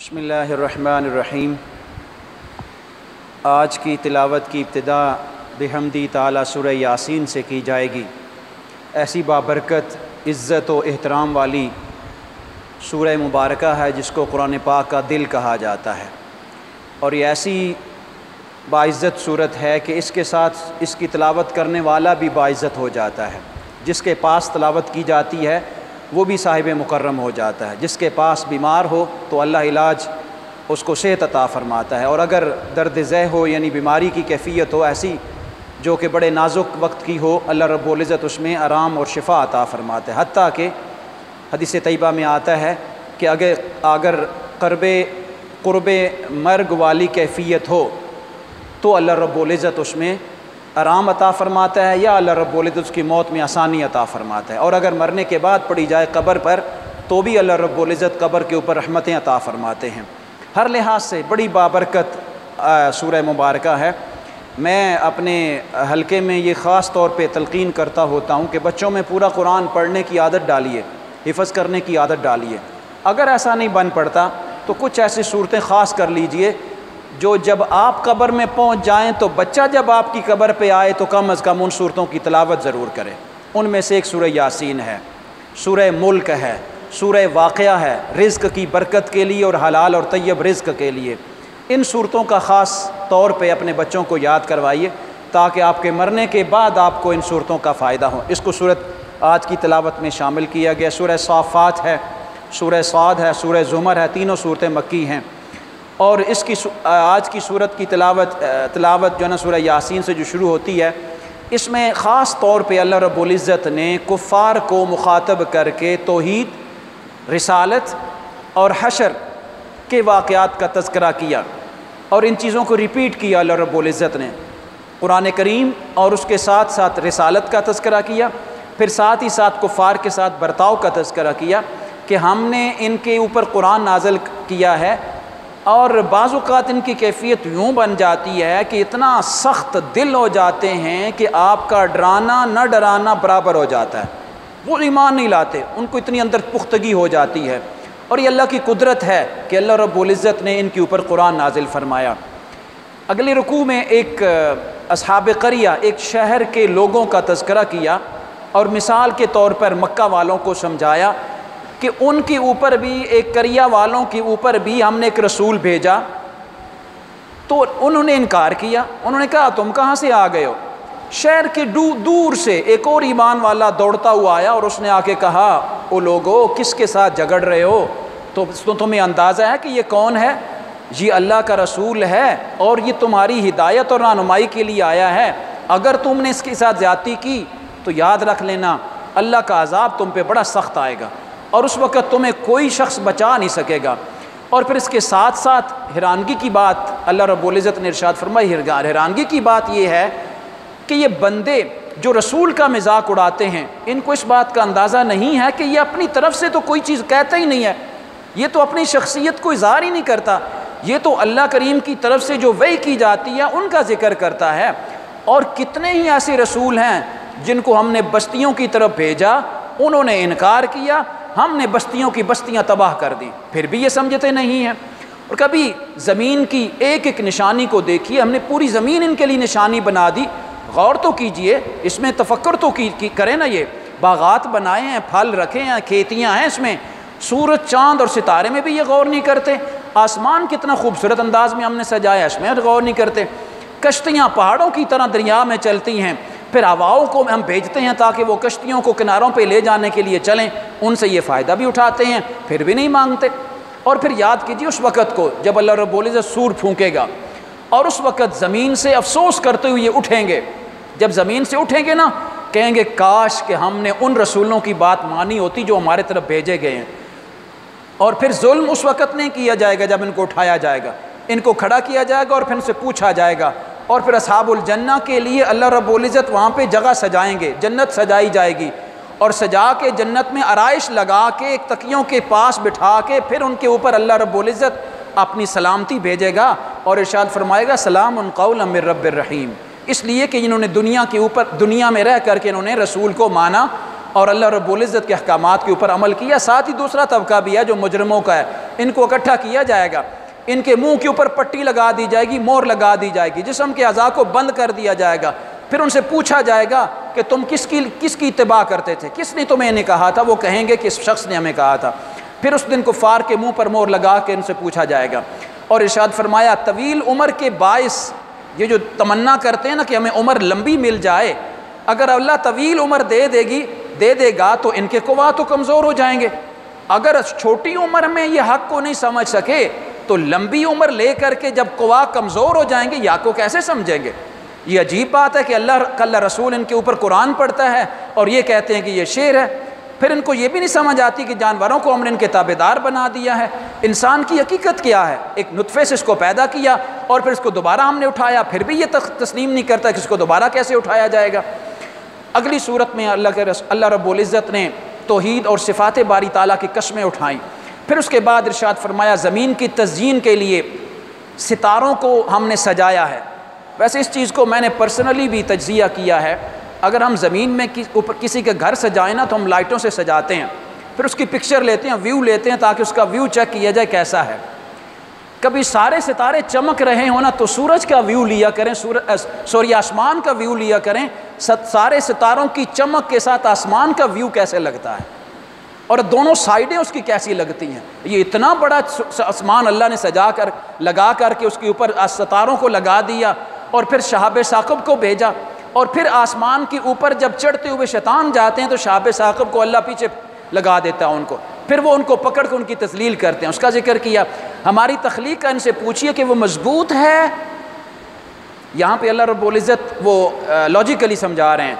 بسم اللہ الرحمن الرحیم۔ آج کی تلاوت کی ابتدا بحمدی تعالی سورہ یاسین سے کی جائے گی۔ ایسی بابرکت، عزت و احترام والی سورہ مبارکہ ہے جس کو قرآن پاک کا دل کہا جاتا ہے، اور یہ ایسی باعزت صورت ہے کہ اس کے ساتھ اس کی تلاوت کرنے والا بھی باعزت ہو جاتا ہے۔ جس کے پاس تلاوت کی جاتی ہے وہ بھی صاحب مکرم ہو جاتا ہے۔ جس کے پاس بیمار ہو تو اللہ علاج اس کو صحت عطا فرماتا ہے، اور اگر درد ذہ ہو یعنی بیماری کی کیفیت ہو ایسی جو کہ بڑے نازک وقت کی ہو، اللہ رب العزت اس میں آرام اور شفا عطا فرماتا ہے۔ حتیٰ کہ حدیث طیبہ میں آتا ہے کہ اگر قرب مرگ والی کیفیت ہو تو اللہ رب العزت اس میں آرام عطا فرماتا ہے، یا اللہ رب العزت اس کی موت میں آسانی عطا فرماتا ہے۔ اور اگر مرنے کے بعد پڑی جائے قبر پر تو بھی اللہ رب العزت قبر کے اوپر رحمتیں عطا فرماتے ہیں۔ ہر لحاظ سے بڑی بابرکت سورہ مبارکہ ہے۔ میں اپنے حلقے میں یہ خاص طور پہ تلقین کرتا ہوتا ہوں کہ بچوں میں پورا قرآن پڑھنے کی عادت ڈالیے، حفظ کرنے کی عادت ڈالیے۔ اگر ایسا نہیں بن پڑتا تو کچھ ایسی صورتیں خاص کر لیجئے جو جب آپ قبر میں پہنچ جائیں تو بچہ جب آپ کی قبر پہ آئے تو کم از کم ان صورتوں کی تلاوت ضرور کرے۔ ان میں سے ایک سورہ یاسین ہے، سورہ ملک ہے، سورہ واقعہ ہے، رزق کی برکت کے لیے اور حلال اور طیب رزق کے لیے۔ ان صورتوں کا خاص طور پہ اپنے بچوں کو یاد کروائیے تاکہ آپ کے مرنے کے بعد آپ کو ان صورتوں کا فائدہ ہو۔ اس کو صورت آج کی تلاوت میں شامل کیا گیا۔ سورہ صافات ہے، سورہ صاد ہے، سورہ زمر ہے، تینوں صورتیں مکی ہیں۔ اور اس کی آج کی صورت کی تلاوت جو ہے نا سورہ یاسین سے جو شروع ہوتی ہے، اس میں خاص طور پہ اللہ رب العزت نے کفار کو مخاطب کر کے توحید، رسالت اور حشر کے واقعات کا تذکرہ کیا، اور ان چیزوں کو ریپیٹ کیا اللہ رب العزت نے۔ قرآن کریم اور اس کے ساتھ ساتھ رسالت کا تذکرہ کیا، پھر ساتھ ہی ساتھ کفار کے ساتھ برتاؤ کا تذکرہ کیا کہ ہم نے ان کے اوپر قرآن نازل کیا ہے، اور بعض اوقات ان کی کیفیت یوں بن جاتی ہے کہ اتنا سخت دل ہو جاتے ہیں کہ آپ کا ڈرانا نہ ڈرانا برابر ہو جاتا ہے۔ وہ ایمان نہیں لاتے، ان کو اتنی اندر پختگی ہو جاتی ہے، اور یہ اللہ کی قدرت ہے کہ اللہ رب العزت نے ان کے اوپر قرآن نازل فرمایا۔ اگلے رکوع میں ایک اصحاب قریہ، ایک شہر کے لوگوں کا تذکرہ کیا، اور مثال کے طور پر مکہ والوں کو سمجھایا کہ ان کے اوپر بھی، ایک قریہ والوں کے اوپر بھی ہم نے ایک رسول بھیجا، تو انہوں نے انکار کیا۔ انہوں نے کہا تم کہاں سے آ گئے ہو؟ شہر کے دور سے ایک اور ایمان والا دوڑتا ہوا آیا، اور اس نے آ کے کہا او لوگو کس کے ساتھ جھگڑ رہے ہو؟ تو تمہیں اندازہ ہے کہ یہ کون ہے؟ یہ اللہ کا رسول ہے، اور یہ تمہاری ہدایت اور رہنمائی کے لیے آیا ہے۔ اگر تم نے اس کے ساتھ زیادتی کی تو یاد رکھ لینا اللہ کا عذاب تم پہ بڑا سخت آئے گا، اور اس وقت تمہیں کوئی شخص بچا نہیں سکے گا۔ اور پھر اس کے ساتھ ساتھ حیرانگی کی بات اللہ رب العزت نے ارشاد فرمائی۔ حیرانگی کی بات یہ ہے کہ یہ بندے جو رسول کا مذاق اڑاتے ہیں، ان کو اس بات کا اندازہ نہیں ہے کہ یہ اپنی طرف سے تو کوئی چیز کہتا ہی نہیں ہے، یہ تو اپنی شخصیت کو اظہار ہی نہیں کرتا، یہ تو اللہ کریم کی طرف سے جو وحی کی جاتی ہے ان کا ذکر کرتا ہے۔ اور کتنے ہی ایسے رسول ہیں جن کو ہم نے بستیوں کی طرف بھیجا، انہوں نے انکار کیا، ہم نے بستیوں کی بستیاں تباہ کر دی، پھر بھی یہ سمجھتے نہیں ہیں۔ اور کبھی زمین کی ایک ایک نشانی کو دیکھیے، ہم نے پوری زمین ان کے لیے نشانی بنا دی، غور تو کیجئے، اس میں تفکر تو کریں نا۔ یہ باغات بنائے ہیں، پھل رکھے ہیں، کھیتیاں ہیں، اس میں سورج، چاند اور ستارے میں بھی یہ غور نہیں کرتے۔ آسمان کتنا خوبصورت انداز میں ہم نے سجایا، اس میں غور نہیں کرتے۔ کشتیاں پہاڑوں کی طرح دریا میں چلتی ہیں، پھر ہواؤں کو ہم بھیجتے ہیں تاکہ وہ کشتیوں کو کناروں پہ لے جانے کے لیے چلیں، ان سے یہ فائدہ بھی اٹھاتے ہیں، پھر بھی نہیں مانگتے۔ اور پھر یاد کیجیے اس وقت کو جب اللہ رب العزت سور پھونکے گا، اور اس وقت زمین سے افسوس کرتے ہوئے یہ اٹھیں گے۔ جب زمین سے اٹھیں گے نا، کہیں گے کاش کہ ہم نے ان رسولوں کی بات مانی ہوتی جو ہمارے طرف بھیجے گئے ہیں۔ اور پھر ظلم اس وقت نہیں کیا جائے گا جب ان کو اٹھایا جائے گا، ان کو کھڑا کیا جائے گا اور پھر ان سے پوچھا جائے گا۔ اور پھر اصحاب الجنہ کے لیے اللہ رب العزت وہاں پہ جگہ سجائیں گے، جنت سجائی جائے گی، اور سجا کے جنت میں آرائش لگا کے ایک تکیوں کے پاس بٹھا کے پھر ان کے اوپر اللہ رب العزت اپنی سلامتی بھیجے گا، اور ارشاد فرمائے گا سلام قولا من رب الرحیم۔ اس لیے کہ انہوں نے دنیا میں رہ کر کے انہوں نے رسول کو مانا، اور اللہ رب العزت کے احکامات کے اوپر عمل کیا۔ ساتھ ہی دوسرا طبقہ بھی ہے جو مجرموں کا ہے، ان کو اکٹھا کیا جائے گا، ان کے منہ کے اوپر پٹی لگا دی جائے گی، مور لگا دی جائے گی، جسم کے اعضاء کو بند کر دیا جائے گا، پھر ان سے پوچھا جائے گا کہ تم کس کی اتباع کرتے تھے، کس نے تمہیں نہیں کہا تھا؟ وہ کہیں گے کہ اس شخص نے ہمیں کہا تھا۔ پھر اس دن کفار کے منہ پر مور لگا کے ان سے پوچھا جائے گا۔ اور ارشاد فرمایا طویل عمر کے باعث، یہ جو تمنا کرتے ہیں نا کہ ہمیں عمر لمبی مل جائے، اگر اللہ طویل عمر دے دے گا تو ان کے قوا تو کمزور ہو جائیں گے۔ اگر چھوٹی عمر میں یہ حق کو نہیں سمجھ سکے تو لمبی عمر لے کر کے جب قوا کمزور ہو جائیں گے یا کو کیسے سمجھیں گے؟ یہ عجیب بات ہے کہ اللہ رسول ان کے اوپر قرآن پڑھتا ہے اور یہ کہتے ہیں کہ یہ شعر ہے۔ پھر ان کو یہ بھی نہیں سمجھ آتی کہ جانوروں کو ہم نے ان کے تابعدار بنا دیا ہے۔ انسان کی حقیقت کیا ہے؟ ایک نطفے سے اس کو پیدا کیا اور پھر اس کو دوبارہ ہم نے اٹھایا، پھر بھی یہ تسلیم نہیں کرتا کہ اس کو دوبارہ کیسے اٹھایا جائے گا۔ اگلی صورت میں اللہ رب العزت نے توحید اور صفات باری تعالیٰ کی قسمیں اٹھائیں۔ پھر اس کے بعد ارشاد فرمایا زمین کی تزئین کے لیے ستاروں کو ہم نے سجایا ہے۔ ویسے اس چیز کو میں نے پرسنلی بھی تجزیہ کیا ہے۔ اگر ہم زمین میں اوپر کسی کے گھر سجائیں نا تو ہم لائٹوں سے سجاتے ہیں، پھر اس کی پکچر لیتے ہیں، ویو لیتے ہیں تاکہ اس کا ویو چیک کیا جائے کیسا ہے۔ کبھی سارے ستارے چمک رہے ہوں نا تو سورج کا ویو لیا کریں، آسمان کا ویو لیا کریں، سارے ستاروں کی چمک کے ساتھ آسمان کا ویو کیسے لگتا ہے اور دونوں سائیڈیں اس کی کیسی لگتی ہیں۔ یہ اتنا بڑا آسمان اللہ نے سجا کر لگا کر کے اس کے اوپر ستاروں کو لگا دیا اور پھر شہاب ثاقب کو بھیجا، اور پھر آسمان کے اوپر جب چڑھتے ہوئے شیطان جاتے ہیں تو شہاب ثاقب کو اللہ پیچھے لگا دیتا ہے ان کو، پھر وہ ان کو پکڑ کے ان کی تذلیل کرتے ہیں۔ اس کا ذکر کیا ہماری تخلیق کا، ان سے پوچھئے کہ وہ مضبوط ہے۔ یہاں پہ اللہ رب العزت وہ لاجیکلی سمجھا رہے ہیں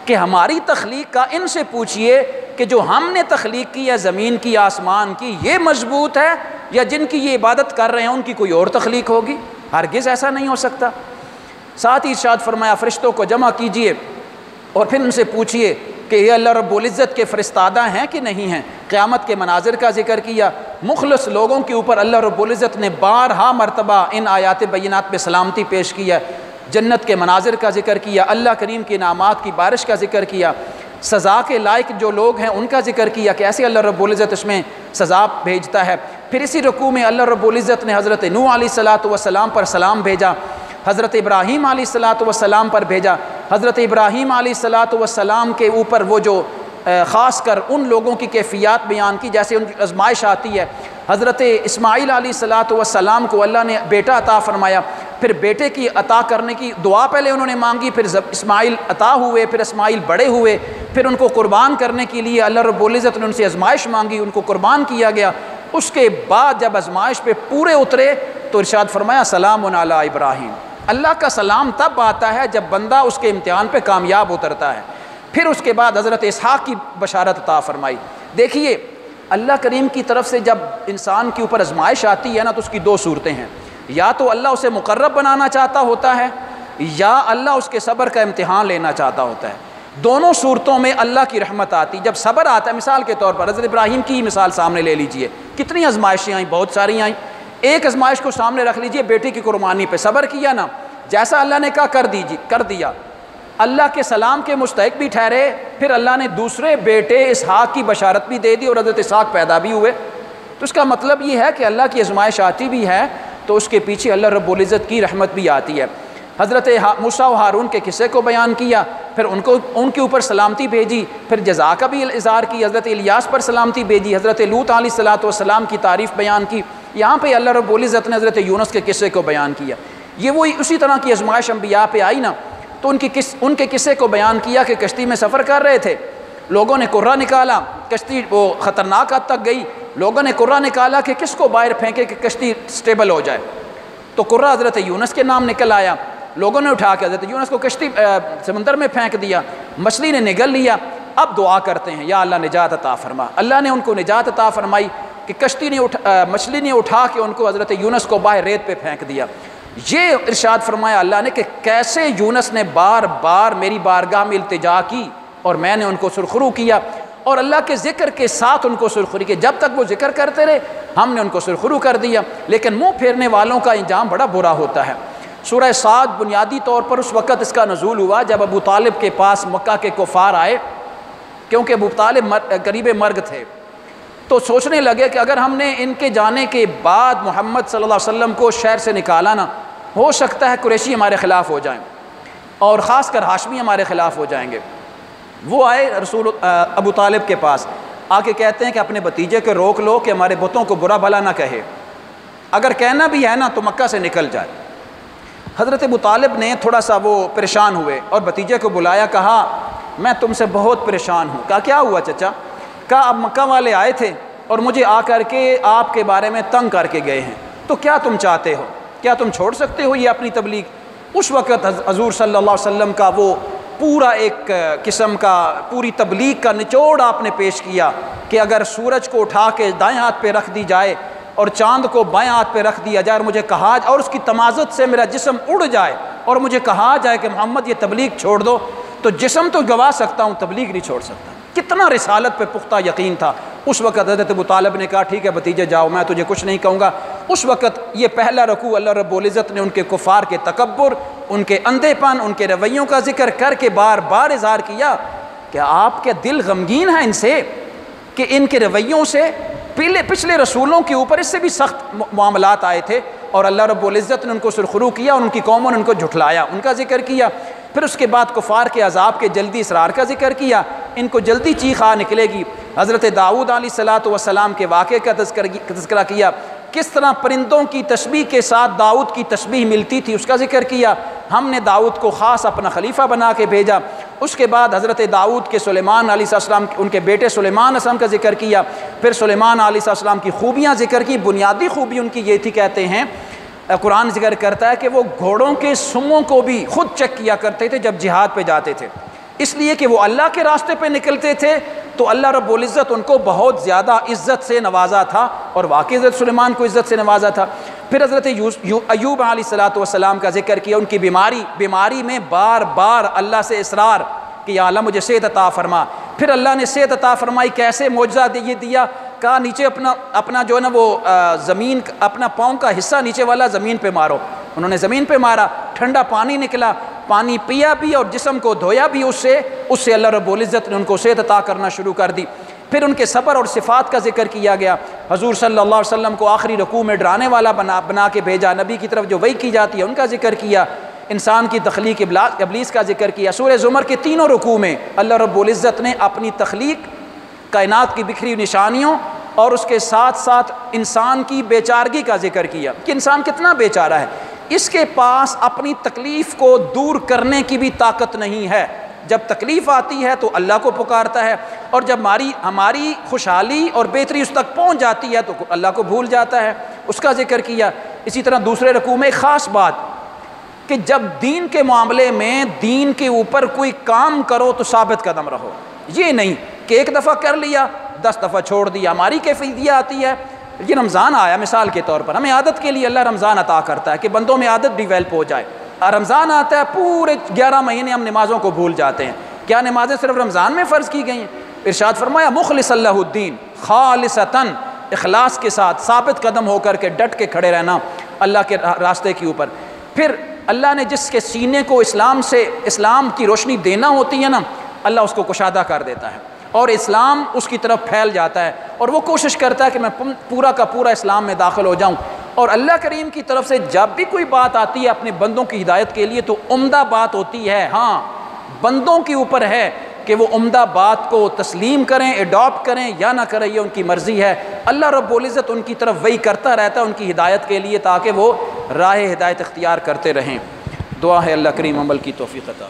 کہ ہماری تخلیق کا ان سے پوچھئے کہ جو ہم نے تخلیق کی ہے زمین کی آسمان کی، یہ مضبوط ہے یا جن کی یہ عبادت کر رہے ہیں ان کی کوئی اور تخلیق ہوگی؟ ہرگز ایسا نہیں ہو سکتا۔ ساتھ ہی ارشاد فرمایا فرشتوں کو جمع کیجئے اور پھر ان سے پوچھئے کہ یہ اللہ رب العزت کے فرستادہ ہیں کہ نہیں ہیں۔ قیامت کے مناظر کا ذکر کیا، مخلص لوگوں کے اوپر اللہ رب العزت نے بارہا مرتبہ ان آیات بینات پہ سلامتی پیش کیا، جنت کے مناظر کا ذکر کیا، اللہ کریم کے انعامات کی بارش کا ذکر کیا، سزا کے لائق جو لوگ ہیں ان کا ذکر کیا کہ ایسے اللہ رب العزت اس میں سزا بھیجتا ہے۔ پھر اسی رکوع میں اللہ رب العزت نے حضرت نوح علیہ السلام پر سلام بھیجا، حضرت ابراہیم علیہ السلام پر بھیجا۔ حضرت ابراہیم علیہ السلام کے اوپر وہ جو خاص کر ان لوگوں کی کیفیات بیان کی جیسے ان کی آزمائش آتی ہے۔ حضرت اسماعیل علیہ السلام کو اللہ نے بیٹا عطا فرمایا، پھر بیٹے کی عطا کرنے کی دعا پہلے انہوں نے مانگی، پھر اسماعیل عطا ہوئے، پھر اسماعیل بڑے ہوئے، پھر ان کو قربان کرنے کے لیے اللہ رب العزت نے ان سے آزمائش مانگی، ان کو قربان کیا گیا۔ اس کے بعد جب آزمائش پہ پورے اترے تو ارشاد فرمایا سلام علی ابراہیم۔ اللہ کا سلام تب آتا ہے جب بندہ اس کے امتحان پہ کامیاب اترتا ہے۔ پھر اس کے بعد حضرت اسحاق کی بشارت عطا فرمائی۔ دیکھیے اللہ کریم کی طرف سے جب انسان کے اوپر آزمائش آتی ہے نا تو اس کی دو صورتیں ہیں، یا تو اللہ اسے مقرب بنانا چاہتا ہوتا ہے یا اللہ اس کے صبر کا امتحان لینا چاہتا ہوتا ہے۔ دونوں صورتوں میں اللہ کی رحمت آتی۔ جب صبر آتا ہے، مثال کے طور پر حضرت ابراہیم کی مثال سامنے لے لیجئے، کتنی آزمائشیں آئیں، بہت ساری آئیں۔ ایک آزمائش کو سامنے رکھ لیجئے، بیٹے کی قربانی پہ صبر کیا نا، جیسا اللہ نے کہا کر دیا، اللہ کے سلام کے مستحق بھی ٹھہرے، پھر اللہ نے دوسرے بیٹے اسحاق کی بشارت بھی دے دی اور حضرت اسحاق پیدا بھی ہوئے۔ تو اس کا مطلب یہ ہے کہ اللہ کی آزمائش آتی بھی ہے تو اس کے پیچھے اللہ رب العزت کی رحمت بھی آتی ہے۔ حضرت موسیٰ و ہارون کے قصے کو بیان کیا، پھر ان کے اوپر سلامتی بھیجی، پھر جزا کا بھی اظہار کی، حضرت الیاس پر سلامتی بھیجی، حضرت لوط علیہ السلام کی تعریف بیان کی۔ یہاں پہ اللہ رب العزت نے حضرت یونس کے قصے کو بیان کیا۔ یہ وہی اسی طرح کی آزمائش انبیاء پہ آئی نا، تو ان کے قصے کو بیان کیا کہ کشتی میں سفر کر رہے تھے، لوگوں نے کرہ نکالا، کشتی وہ خطرناک حد تک گئی، لوگوں نے کرہ نکالا کہ کس کو باہر پھینکے کہ کشتی سٹیبل ہو جائے، تو کرہ حضرت یونس کے نام نکل آیا، لوگوں نے اٹھا کے حضرت یونس کو کشتی سمندر میں پھینک دیا، مچھلی نے نگل لیا۔ اب دعا کرتے ہیں یا اللہ نجات عطا فرما۔ اللہ نے ان کو نجات عطا فرمائی کہ مچھلی نے اٹھا کے ان کو حضرت یونس کو باہر ریت پہ پھینک دیا۔ یہ ارشاد فرمایا اللہ نے کہ کیسے یونس نے بار بار میری بارگاہ میں التجا کی اور میں نے ان کو سرخرو کیا، اور اللہ کے ذکر کے ساتھ ان کو سرخرو کیا۔ جب تک وہ ذکر کرتے رہے ہم نے ان کو سرخرو کر دیا، لیکن منہ پھیرنے والوں کا انجام بڑا برا ہوتا ہے۔ سورہ صاد بنیادی طور پر اس وقت اس کا نزول ہوا جب ابو طالب کے پاس مکہ کے کفار آئے، کیونکہ ابو طالب قریب مرگ تھے، تو سوچنے لگے کہ اگر ہم نے ان کے جانے کے بعد محمد صلی اللہ علیہ وسلم کو شہر سے نکالا نا، ہو سکتا ہے قریشی ہمارے خلاف ہو جائیں اور خاص کر ہاشمی ہمارے خلاف ہو جائیں گے۔ وہ آئے ابو طالب کے پاس، آ کے کہتے ہیں کہ اپنے بھتیجے کو روک لو کہ ہمارے بتوں کو برا بھلا نہ کہے، اگر کہنا بھی ہے نا تو مکہ سے نکل جائے۔ حضرت ابو طالب نے تھوڑا سا وہ پریشان ہوئے اور بھتیجے کو بلایا، کہا میں تم سے بہت پریشان ہوں۔ کہا کیا ہوا چچا؟ کہا اب مکہ والے آئے تھے اور مجھے آ کر کے آپ کے بارے میں تنگ کر کے گئے ہیں، تو کیا تم چاہتے ہو؟ کیا تم چھوڑ سکتے ہو یہ اپنی تبلیغ؟ اس وقت حضور صلی اللہ علیہ وسلم کا وہ پورا ایک قسم کا پوری تبلیغ کا نچوڑ آپ نے پیش کیا کہ اگر سورج کو اٹھا کے دائیں ہاتھ پہ رکھ دی جائے اور چاند کو بائیں ہاتھ پہ رکھ دیا جائے اور مجھے کہا اور اس کی تمازت سے میرا جسم اڑ جائے اور مجھے کہا جائے کہ محمد یہ تبلیغ چھوڑ دو، تو جسم تو گوا سکتا ہوں، تبلیغ نہیں چھوڑ سکتا۔ کتنا رسالت پہ پختہ یقین تھا۔ اس وقت حضرت ابو طالب نے کہا ٹھیک ہے بھتیجے جاؤ، میں تجھے کچھ نہیں کہوں گا۔ اس وقت یہ پہلا رکوع اللہ رب العزت نے ان کے کفار کے تکبر، ان کے اندھے پن، ان کے رویوں کا ذکر کر کے بار بار اظہار کیا کہ آپ کے دل غمگین ہیں ان سے، کہ ان کے رویوں سے پچھلے رسولوں کے اوپر اس سے بھی سخت معاملات آئے تھے، اور اللہ رب العزت نے ان کو سرخرو کیا اور ان کی قوموں نے ان کو جھٹلایا، ان کا ذکر کیا۔ پھر اس کے بعد کفار کے عذاب کے جلدی اسرار کا ذکر کیا، ان کو جلدی چیخ آ نکلے گی۔ حضرت داؤد علیہ السلام کے واقعے کا تذکرہ کیا، کس طرح پرندوں کی تشبیہ کے ساتھ داؤد کی تشبیہ ملتی تھی، اس کا ذکر کیا۔ ہم نے داؤد کو خاص اپنا خلیفہ بنا کے بھیجا۔ اس کے بعد حضرت داؤد کے سلیمان علیہ السلام، ان کے بیٹے سلیمان علیہ السلام کا ذکر کیا۔ پھر سلیمان علیہ السلام کی خوبیاں ذکر کی۔ بنیادی خوبی ان کی یہ تھی، کہتے ہیں قرآن ذکر کرتا ہے کہ وہ گھوڑوں کے سموں کو بھی خود چیک کیا کرتے تھے جب جہاد پہ جاتے تھے، اس لیے کہ وہ اللہ کے راستے پہ نکلتے تھے تو اللہ رب العزت ان کو بہت زیادہ عزت سے نوازا تھا، اور واقعی حضرت سلیمان کو عزت سے نوازا تھا۔ پھر حضرت ایوب علیہ السلام کا ذکر کیا، ان کی بیماری میں بار بار اللہ سے اصرار کہ یا اللہ مجھے صحت عطا فرما۔ پھر اللہ نے صحت عطا فرمائی، کیسے معجزہ یہ دیا، کہا نیچے اپنا جو ہے نا وہ زمین، اپنا پاؤں کا حصہ نیچے والا زمین پہ مارو۔ انہوں نے زمین پہ مارا، ٹھنڈا پانی نکلا، پانی پیا بھی اور جسم کو دھویا بھی اس سے اللہ رب العزت نے ان کو صحت عطا کرنا شروع کر دی۔ پھر ان کے صبر اور صفات کا ذکر کیا گیا۔ حضور صلی اللہ علیہ وسلم کو آخری رکوع میں ڈرانے والا بنا کے بھیجا، نبی کی طرف جو وحی کی جاتی ہے ان کا ذکر کیا، انسان کی تخلیق ابلیس کا ذکر کیا۔ سورہ زمر کے تینوں رکوع میں اللہ رب العزت نے اپنی تخلیق، کائنات کی بکھری نشانیوں اور اس کے ساتھ ساتھ انسان کی بیچارگی کا ذکر کیا کہ انسان کتنا بیچارہ ہے، اس کے پاس اپنی تکلیف کو دور کرنے کی بھی طاقت نہیں ہے۔ جب تکلیف آتی ہے تو اللہ کو پکارتا ہے، اور جب ہماری خوشحالی اور بہتری اس تک پہنچ جاتی ہے تو اللہ کو بھول جاتا ہے، اس کا ذکر کیا۔ اسی طرح دوسرے رکوع میں ایک خاص بات کہ جب دین کے معاملے میں دین کے اوپر کوئی کام کرو تو ثابت قدم رہو، یہ نہیں کہ ایک دفعہ کر لیا 10 دفعہ چھوڑ دیا۔ ہماری کیفیت یہ آتی ہے، یہ رمضان آیا مثال کے طور پر، ہمیں عادت کے لیے اللہ رمضان عطا کرتا ہے کہ بندوں میں عادت ڈیویلپ ہو جائے۔ رمضان آتا ہے، پورے 11 مہینے ہم نمازوں کو بھول جاتے ہیں۔ کیا نمازیں صرف رمضان میں فرض کی گئی ہیں؟ ارشاد فرمایا مخلص اللہ الدین، خالصتاً، اخلاص کے ساتھ ثابت قدم ہو کر کے ڈٹ کے کھڑے رہنا اللہ کے راستے کے اوپر۔ پھر اللہ نے جس کے سینے کو اسلام کی روشنی دینا ہوتی ہے نا، اللہ اس کو کشادہ کر دیتا ہے اور اسلام اس کی طرف پھیل جاتا ہے، اور وہ کوشش کرتا ہے کہ میں پورا کا پورا اسلام میں داخل ہو جاؤں۔ اور اللہ کریم کی طرف سے جب بھی کوئی بات آتی ہے اپنے بندوں کی ہدایت کے لیے تو عمدہ بات ہوتی ہے، ہاں بندوں کے اوپر ہے کہ وہ عمدہ بات کو تسلیم کریں، اڈاپٹ کریں یا نہ کریں، یہ ان کی مرضی ہے۔ اللہ رب العزت ان کی طرف وہی کرتا رہتا ہے ان کی ہدایت کے لیے، تاکہ وہ راہ ہدایت اختیار کرتے رہیں۔ دعا ہے اللہ کریم عمل کی توفیق عطا۔